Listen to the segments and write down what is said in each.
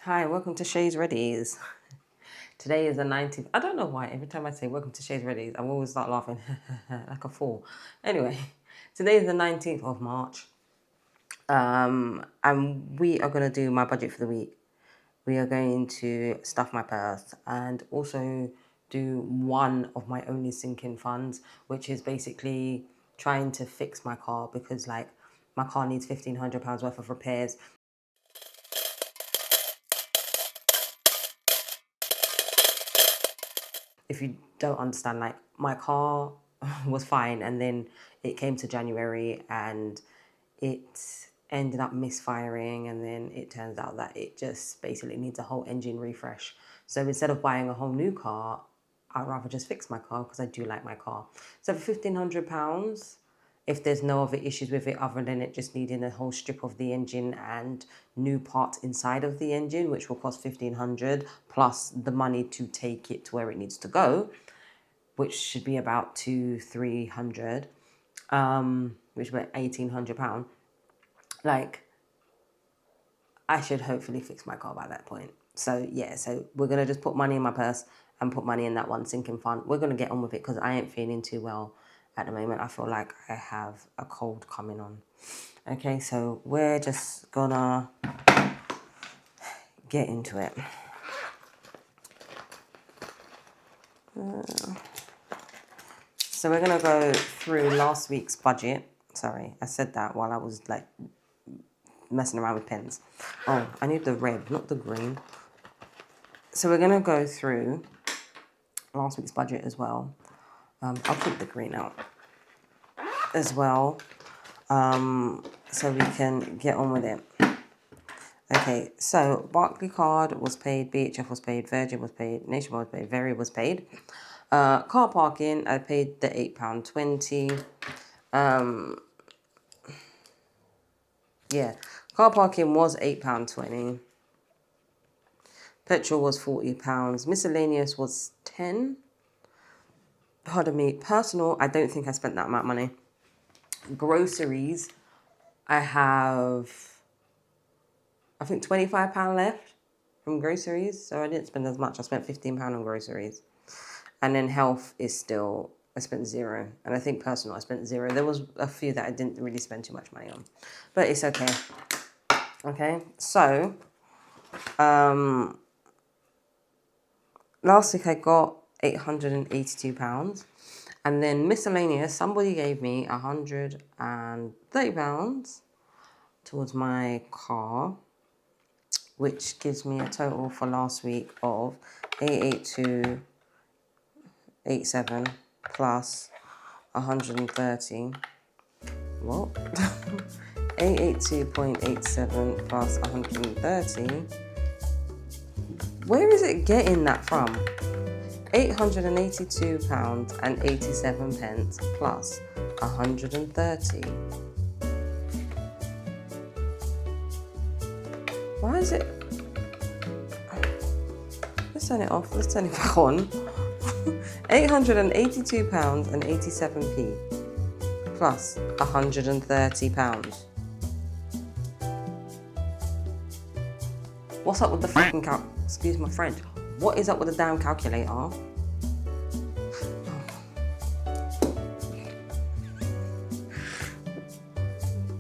Hi, welcome to Shay's Readies. Today is the 19th. I don't know why. Every time I say welcome to Shay's Readies, I always start laughing like a fool. Anyway, today is the 19th of March. And we are going to do my budget for the week. We are going to stuff my purse and also do one of my only sinking funds, which is basically trying to fix my car because, like, my car needs £1,500 worth of repairs. If you don't understand, like, my car was fine, and then it came to January and it ended up misfiring, and then it turns out that it just basically needs a whole engine refresh. So instead of buying a whole new car, I'd rather just fix my car because I do like my car. So for £1,500, if there's no other issues with it other than it just needing a whole strip of the engine and new parts inside of the engine, which will cost 1,500 plus the money to take it to where it needs to go, which should be about 200-300, which were £1,800. Like, I should hopefully fix my car by that point. So yeah, so we're gonna just put money in my purse and put money in that one sinking fund. We're gonna get on with it because I ain't feeling too well at the moment. I feel like I have a cold coming on. Okay, so we're just gonna get into it. So we're gonna go through last week's budget. Sorry, I said that while I was like messing around with pens. Oh, I need the red, not the green. So we're gonna go through last week's budget as well. I'll keep the green out as well, so we can get on with it. Okay, so Barclaycard was paid, BHF was paid, Virgin was paid, Nationwide was paid, Very was paid. Car parking, I paid the £8.20. Yeah, car parking was £8.20. Petrol was £40. Miscellaneous was 10. Pardon me. Personal, I don't think I spent that amount of money. Groceries, I have, I think, £25 left from groceries. So I didn't spend as much. I spent £15 on groceries. And then health is still, I spent zero. And I think personal, I spent zero. There was a few that I didn't really spend too much money on. But it's okay. Okay, so last week I got £882. And then miscellaneous, somebody gave me £130 towards my car, which gives me a total for last week of 882.87 plus 130. What? 882.87 plus 130. Where is it getting that from? £882.87 plus 130. Why is it? Let's turn it off. Let's turn it back on. £882.87 plus £130. What's up with the fucking excuse my French. What is up with the damn calculator?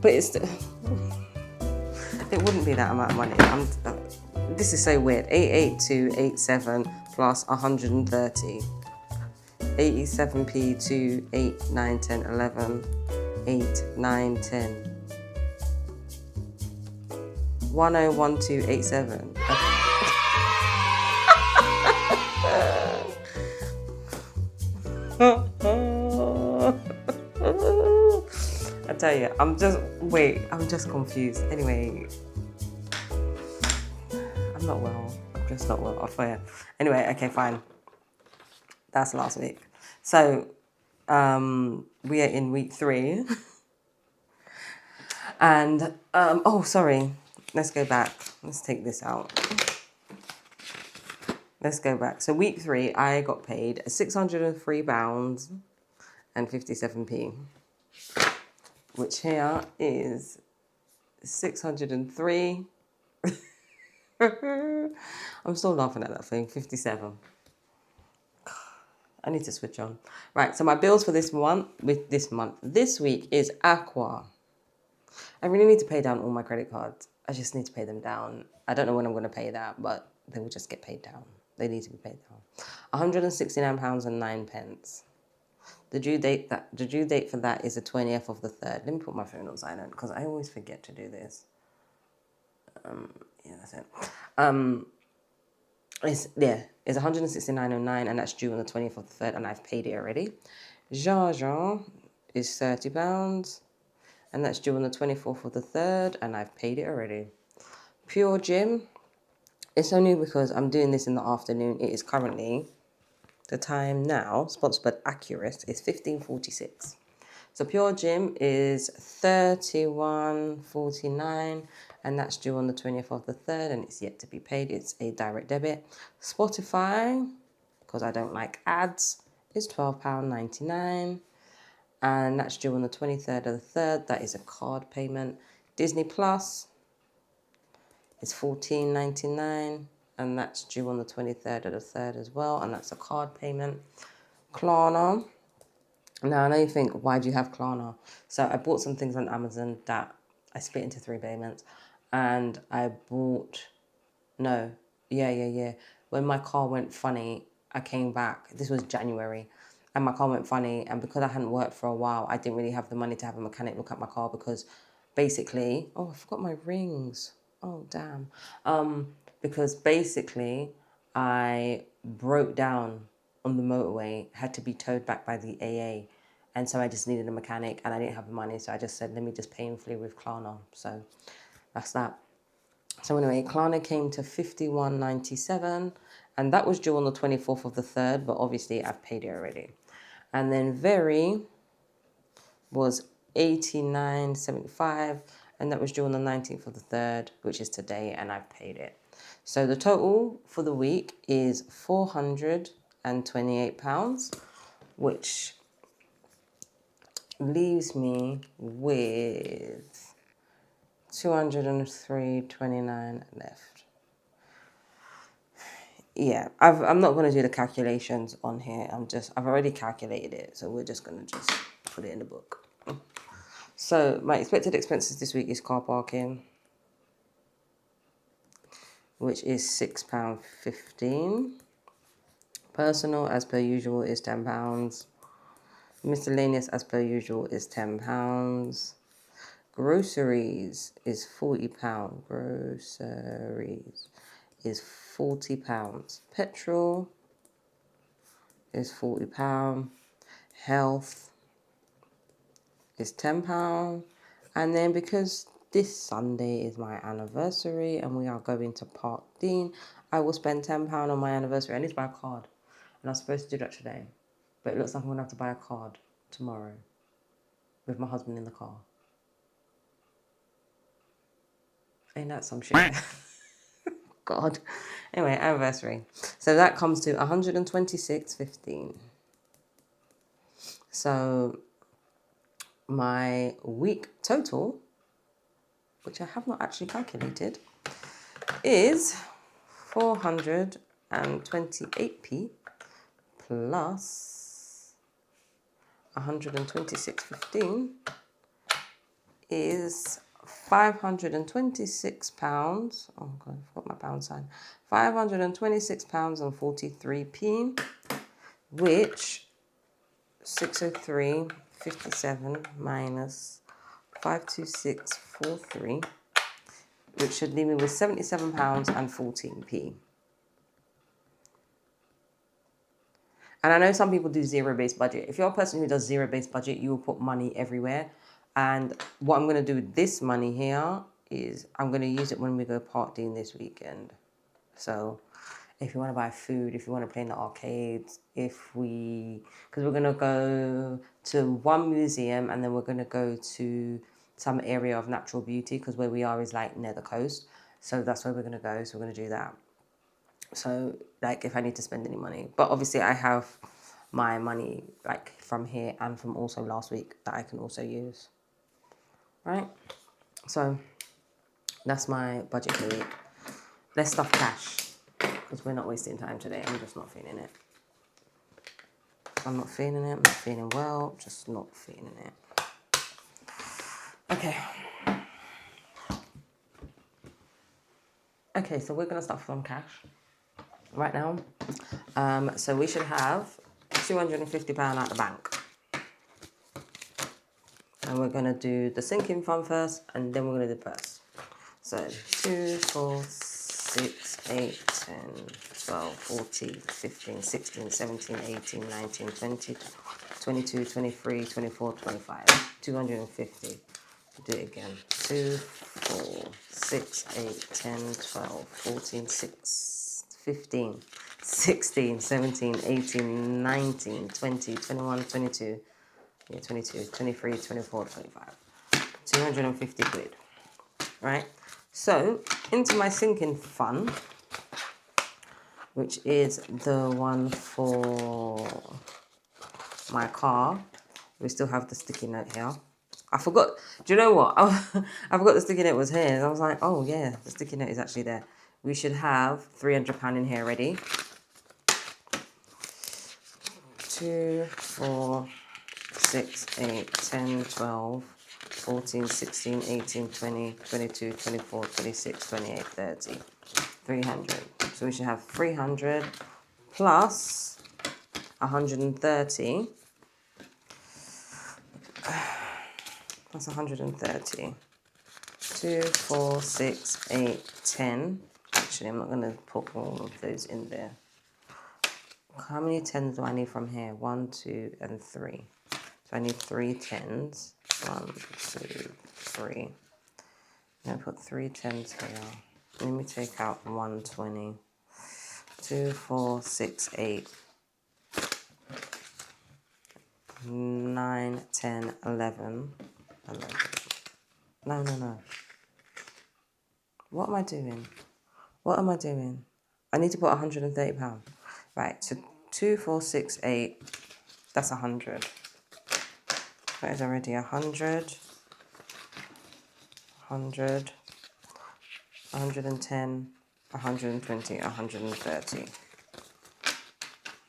But it's it wouldn't be that amount of money. This is so weird. 882.87 plus 130. 87p to 8, 9, 10, 11. 8, 9, 10. 101287. I tell you, I'm just confused. Anyway, I'm not well. I'm just not well. Off air. Anyway, okay, fine. That's last week. So, we are in week 3. And, oh, sorry. Let's go back. Let's take this out. Let's go back. So week 3, I got paid £603 and 57p, which here is 603 I'm still laughing at that thing. 57. I need to switch on. Right, so my bills for this week is Aqua. I really need to pay down all my credit cards. I just need to pay them down. I don't know when I'm going to pay that, but they will just get paid down. They need to be paid down. £169.09. The due date for that is the 20th of the 3rd. Let me put my phone on silent because I always forget to do this. Yeah, that's it. It's 169.09 and that's due on the 20th of the 3rd and I've paid it already. Jean is £30 and that's due on the 24th of the 3rd and I've paid it already. Pure Gym, it's only because I'm doing this in the afternoon. It is currently, the time now, sponsored by Accurate, is 15:46. So Pure Gym is 31.49 and that's due on the 20th of the 3rd and it's yet to be paid. It's a direct debit. Spotify, because I don't like ads, is £12.99 and that's due on the 23rd of the 3rd. That is a card payment. Disney Plus is $14.99 and that's due on the 23rd of the 3rd as well and that's a card payment. Klarna. Now, I know you think, why do you have Klarna? So I bought some things on Amazon that I split into 3 payments. And I bought, When my car went funny, I came back. This was January. And my car went funny. And because I hadn't worked for a while, I didn't really have the money to have a mechanic look at my car because basically, I forgot my rings. Oh, damn. Because basically, I broke down on the motorway, had to be towed back by the AA. And so I just needed a mechanic and I didn't have the money. So I just said, let me just painfully with Klarna. So that's that. So anyway, Klarna came to $51.97 and that was due on the 24th of the 3rd, but obviously I've paid it already. And then Very was $89.75 and that was due on the 19th of the 3rd, which is today, and I've paid it. So the total for the week is £428, which leaves me with 203.29 left. Yeah, I'm not going to do the calculations on here. I've already calculated it, so we're just going to just put it in the book. So my expected expenses this week is car parking, which is £6.15. Personal, as per usual, is £10. Miscellaneous, as per usual, is £10. Groceries is £40. Groceries is £40. Petrol is £40. Health is £10. And then because this Sunday is my anniversary and we are going to Park Dean, I will spend £10 on my anniversary. I need to buy a card. And I was supposed to do that today. But it looks like I'm going to have to buy a card tomorrow with my husband in the car. Ain't that some shit? God. Anyway, anniversary. So that comes to $126.15. So my week total, which I have not actually calculated, is 428p plus 126.15 is £526. Oh God, I forgot my pound sign. £526 and 43p, which 603.57 minus 526.43, which should leave me with £77 and 14p. And I know some people do zero-based budget. If you're a person who does zero-based budget, you will put money everywhere. And what I'm going to do with this money here is I'm going to use it when we go partying this weekend. So if you want to buy food, if you want to play in the arcades, because we're going to go to one museum and then we're going to go to some area of natural beauty because where we are is like near the coast. So that's where we're going to go. So we're going to do that. So like if I need to spend any money, but obviously I have my money like from here and from also last week that I can also use. Right? So that's my budget for the week. Let's stuff cash, because we're not wasting time today. I'm just not feeling it. I'm not feeling it. I'm not feeling well. Just not feeling it. Okay. Okay, so we're going to start from cash right now. So we should have £250 out the bank. And we're going to do the sinking fund first, and then we're going to do the purse. So 2, 4, 6, 8, 10, 12, 14, 15, 16, 17, 18, 19, 20, 22, 23, 24, 25. 250. Do it again. 2, 4, 6, 8, 10, 12, 14, 15, 16, 17, 18, 19, 20, 21, 22. Yeah, 22, 23, 24, 25. 250 quid. Right? So, into my sinking fund, which is the one for my car. We still have the sticky note here. I forgot. Do you know what? I forgot the sticky note was here. And I was like, oh yeah, the sticky note is actually there. We should have £300 in here ready. 2, 4, 6, 8, 10, 12, 14, 16, 18, 20, 22, 24, 26, 28, 30. 300. So we should have 300 plus 130. Plus 130. 2, 4, 6, 8, 10. Actually, I'm not going to put all of those in there. How many 10s do I need from here? 1, 2, and 3. So I need 3 10s. 1, 2, 3. I'm going to put 3 10s here. Let me take out 120. 2, 4, 6, 8. 9, 10, 11. No. What am I doing? I need to put £130. Right, so 2, 4, 6, 8. That's 100. That is already 100. 100. 110. 120. 130.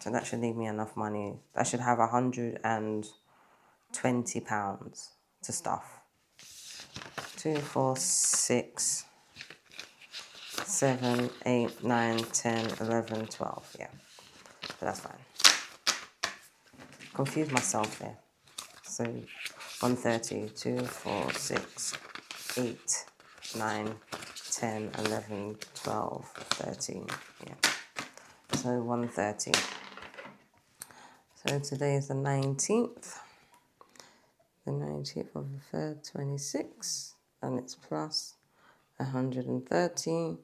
So that should leave me enough money. I should have £120 to stuff. 2, 4, 6, 7, 8, 9, 10, 11, 12. Yeah, but that's fine. Confused myself here. So 130, 2, 4, 6, 8, 9, 10, 11, 12, 13. Yeah. So 130. So today is the 19th. The 19th of the 3rd, 26. And it's plus 130,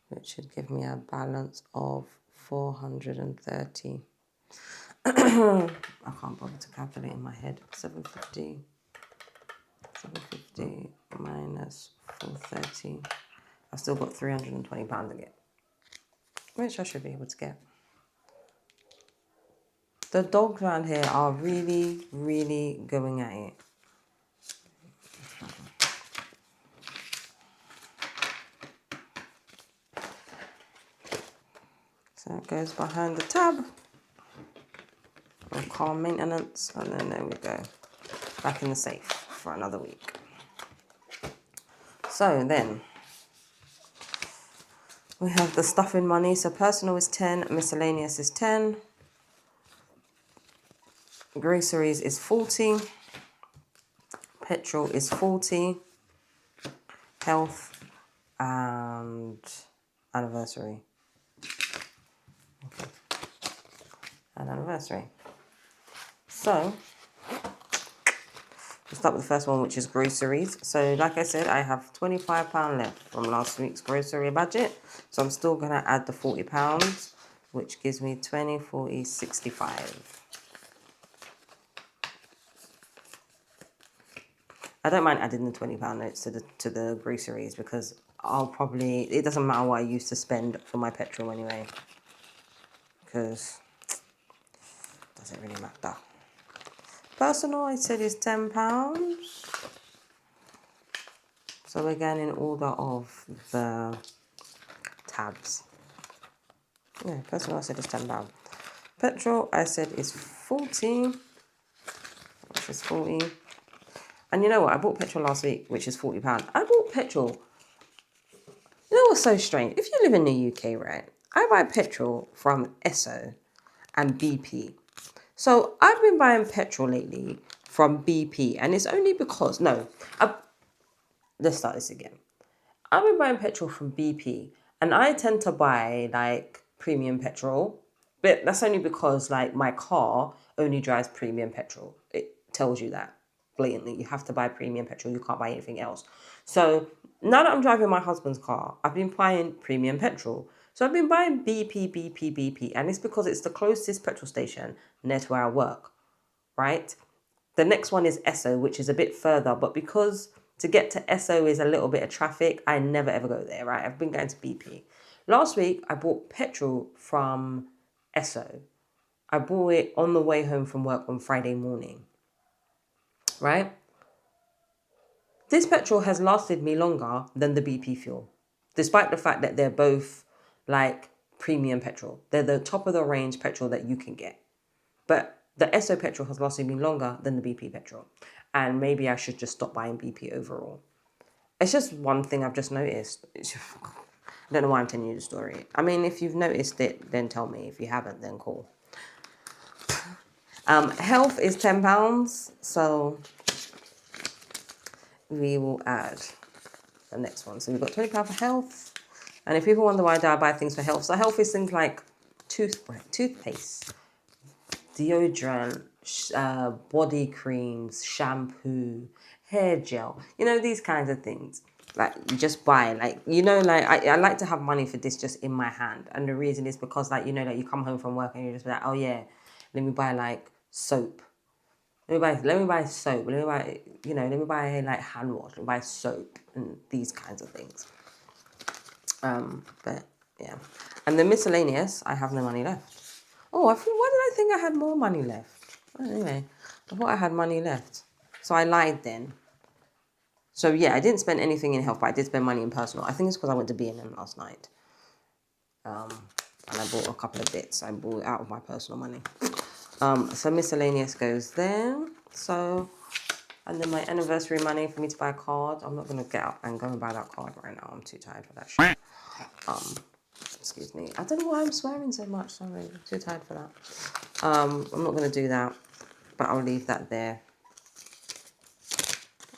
which should give me a balance of 430. I can't bother to calculate in my head. 750 minus 430. I've still got £320 to get, which I should be able to get. The dogs around here are really, really going at it. So it goes behind the tab. Car maintenance, and then there we go. Back in the safe for another week. So then we have the stuffing money. So personal is 10, miscellaneous is 10, groceries is 40, petrol is 40, health and anniversary. Okay. And anniversary. So we'll start with the first one, which is groceries. So like I said, I have £25 left from last week's grocery budget. So I'm still going to add the £40, which gives me 20, 40, 65. I don't mind adding the £20 notes to the groceries, because it doesn't matter what I used to spend for my petrol anyway, because it doesn't really matter. Personal, I said, is £10. So again, in order of the tabs. Yeah, personal I said is £10. Petrol I said is 40. Which is 40. And you know what? I bought petrol last week, which is £40. I bought petrol. You know what's so strange? If you live in the UK, right? I buy petrol from Esso and BP. So I've been buying petrol lately from BP, and it's only because let's start this again. I've been buying petrol from BP, and I tend to buy like premium petrol, but that's only because like my car only drives premium petrol. It tells you that blatantly. You have to buy premium petrol. You can't buy anything else. So now that I'm driving my husband's car, I've been buying premium petrol. So I've been buying BP, and it's because it's the closest petrol station near to where I work, right? The next one is Esso, which is a bit further, but because to get to Esso is a little bit of traffic, I never ever go there, right? I've been going to BP. Last week, I bought petrol from Esso. I bought it on the way home from work on Friday morning, right? This petrol has lasted me longer than the BP fuel, despite the fact that they're both like premium petrol. They're the top of the range petrol that you can get. But the Esso petrol has lasted me longer than the BP petrol. And maybe I should just stop buying BP overall. It's just one thing I've just noticed. I don't know why I'm telling you the story. I mean, if you've noticed it, then tell me. If you haven't, then cool. Health is £10. So we will add the next one. So we've got £20 for health. And if people wonder why do I buy things for health, so health is things like toothpaste, deodorant, body creams, shampoo, hair gel, you know, these kinds of things. Like you just buy, like, you know, like I like to have money for this just in my hand. And the reason is because, like, you know, like you come home from work and you're just like, oh yeah, let me buy like soap. Let me buy soap. Let me buy, you know, let me buy like hand wash. Let me buy soap and these kinds of things. But yeah. And the miscellaneous, I have no money left. Oh, why did I think I had more money left? Anyway, I thought I had money left. So I lied then. So yeah, I didn't spend anything in health, but I did spend money in personal. I think it's because I went to B&M last night. And I bought a couple of bits. I bought it out of my personal money. So miscellaneous goes there. So, and then my anniversary money for me to buy a card. I'm not going to get up and go and buy that card right now. I'm too tired for that shit. Excuse me. I don't know why I'm swearing so much. Sorry. I'm too tired for that. I'm not going to do that, but I'll leave that there.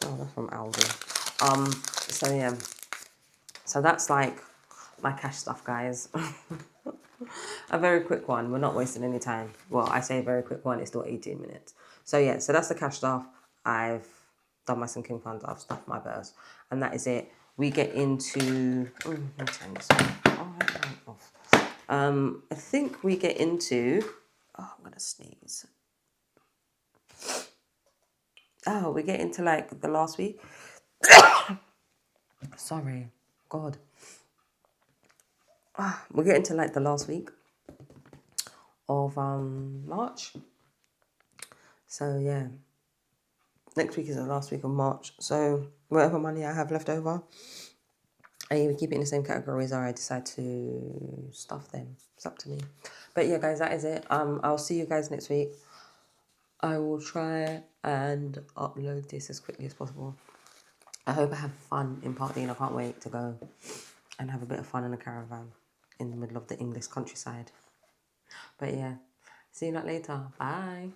Oh, that's from Aldi. So yeah. So that's like my cash stuff, guys. A very quick one. We're not wasting any time. Well, I say a very quick one. It's still 18 minutes. So yeah, so that's the cash stuff. I've done my sinking funds. I've stuffed my purse. And that is it. We get into... let me turn this off. Oh, I turned it off. I think we get into... Oh, I'm going to sneeze. Oh, we get into like the last week. Sorry. God. We get into like the last week of March. So yeah. Next week is the last week of March. So whatever money I have left over, I either keep it in the same categories or I decide to stuff them. It's up to me. But yeah, guys, that is it. I'll see you guys next week. I will try and upload this as quickly as possible. I hope I have fun in partying. I can't wait to go and have a bit of fun in a caravan in the middle of the English countryside. But yeah, see you later. Bye.